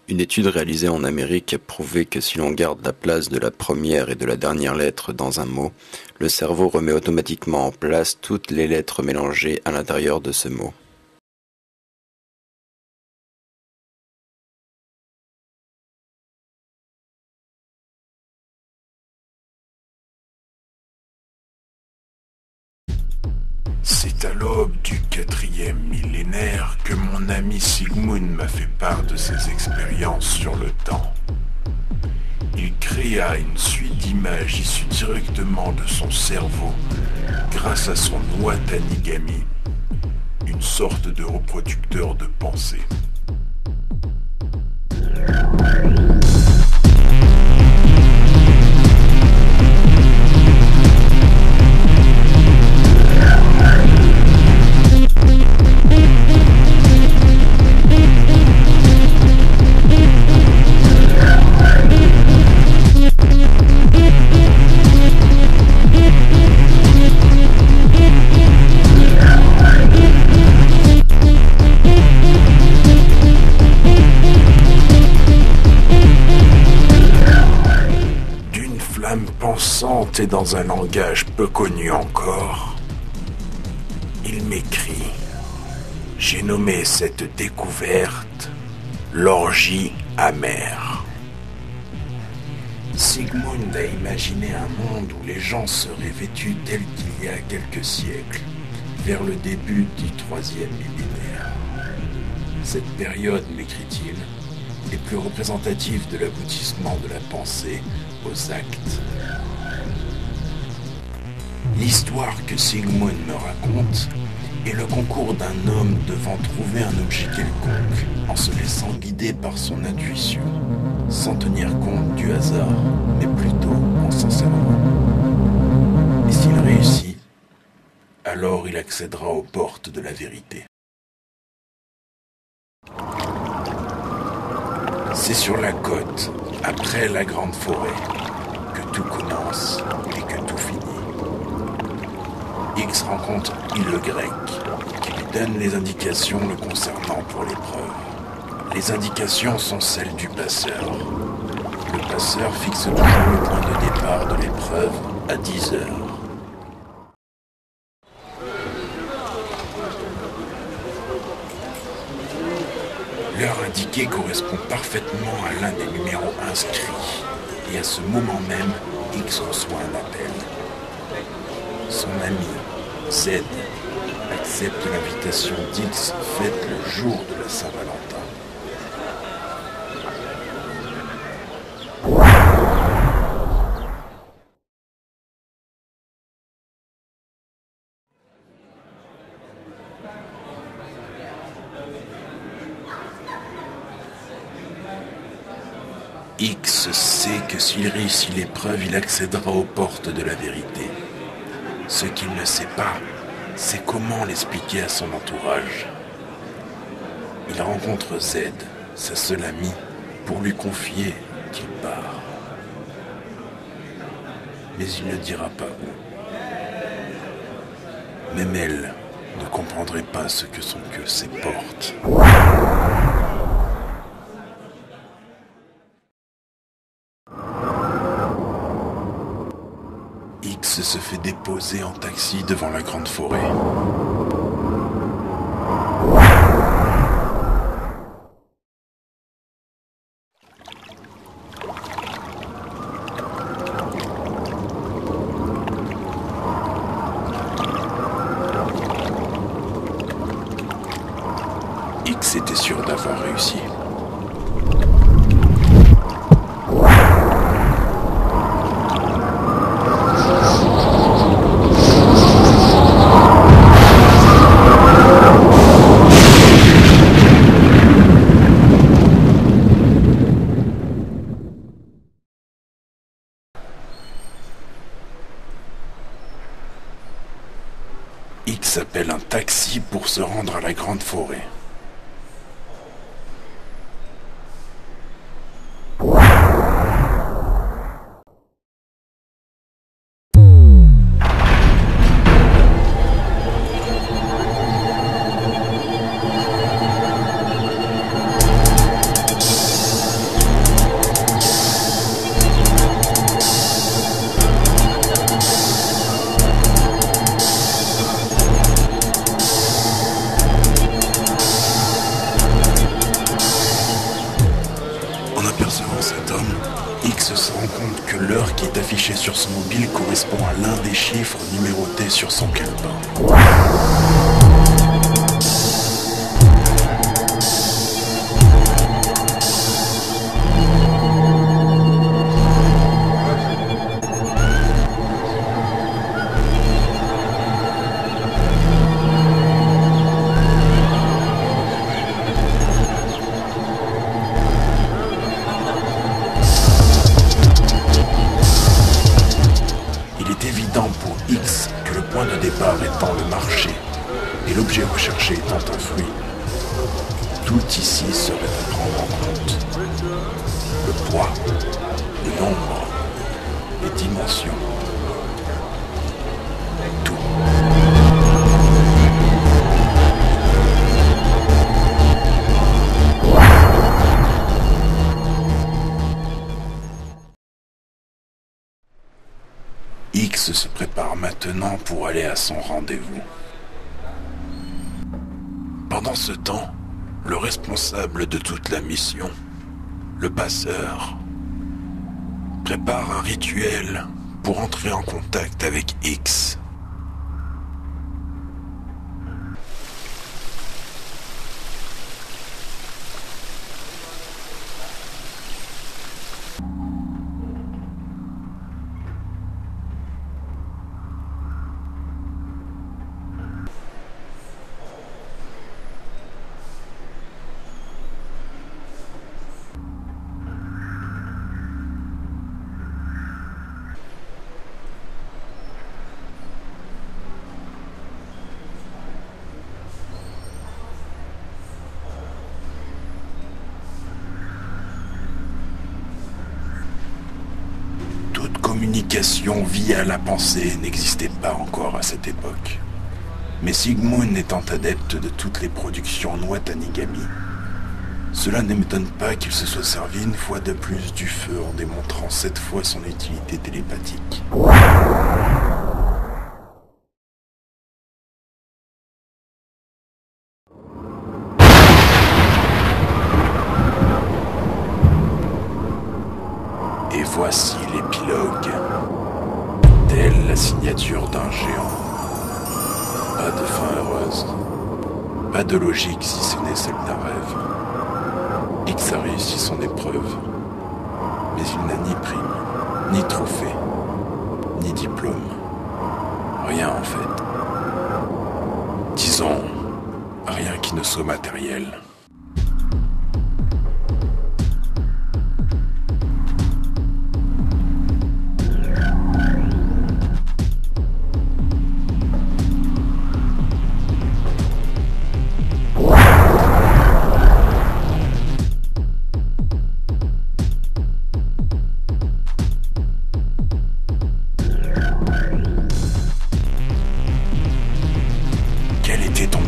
Une étude réalisée en Amérique a prouvé que si l'on garde la place de la première et de la dernière lettre dans un mot, le cerveau remet automatiquement en place toutes les lettres mélangées à l'intérieur de ce mot. C'est à l'aube du 4e millénaire que mon ami Sigmund m'a fait part de ses expériences sur le temps. Il créa une suite d'images issues directement de son cerveau grâce à son loi Tanigami, une sorte de reproducteur de pensée. Pensante et dans un langage peu connu encore, il m'écrit: j'ai nommé cette découverte l'orgie amère. Sigmund a imaginé un monde où les gens seraient vêtus tels qu'il y a quelques siècles, vers le début du 3e millénaire. Cette période, m'écrit-il, est plus représentative de l'aboutissement de la pensée aux actes. L'histoire que Sigmund me raconte est le concours d'un homme devant trouver un objet quelconque en se laissant guider par son intuition, sans tenir compte du hasard, mais plutôt en s'en servant. Et s'il réussit, alors il accédera aux portes de la vérité. C'est sur la côte, après la grande forêt, que tout commence et que tout finit. X rencontre I le grec, qui lui donne les indications le concernant pour l'épreuve. Les indications sont celles du passeur. Le passeur fixe toujours le point de départ de l'épreuve à 10 heures. L'heure indiquée correspond parfaitement à l'un des numéros inscrits. Et à ce moment même, X reçoit un appel. Son ami, Z, accepte l'invitation d'X faite le jour de la Saint-Valentin. X sait que s'il réussit l'épreuve, il accédera aux portes de la vérité. Ce qu'il ne sait pas, c'est comment l'expliquer à son entourage. Il rencontre Z, sa seule amie, pour lui confier qu'il part. Mais il ne dira pas où. Même elle ne comprendrait pas ce que sont que ces portes. X se fait déposer en taxi devant la grande forêt. X était sûr d'avoir réussi. X appelle un taxi pour se rendre à la grande forêt. affiché sur son mobile correspond à l'un des chiffres numérotés sur son calepin. Pour X que le point de départ étant le marché et l'objet recherché étant un fruit, tout ici serait à prendre en compte. Le poids, le nombre, les dimensions, tout. X se prépare maintenant pour aller à son rendez-vous. Pendant ce temps, le responsable de toute la mission, le passeur, prépare un rituel pour entrer en contact avec X. Communication via la pensée n'existait pas encore à cette époque. Mais Sigmund étant adepte de toutes les productions Noa Tanigami, cela ne m'étonne pas qu'il se soit servi une fois de plus du feu en démontrant cette fois son utilité télépathique. Et voici l'épilogue. Telle la signature d'un géant. Pas de fin heureuse. Pas de logique si ce n'est celle d'un rêve. X a réussi son épreuve. Mais il n'a ni prime, ni trophée, ni diplôme. Rien en fait. Disons, rien qui ne soit matériel.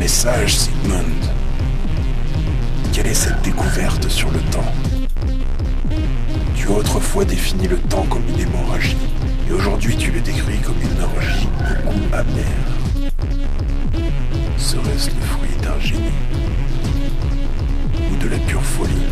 Message, Sigmund. Quelle est cette découverte sur le temps? Tu as autrefois défini le temps comme une hémorragie, et aujourd'hui tu le décris comme une orgie au goût amer. Serait-ce le fruit d'un génie? Ou de la pure folie?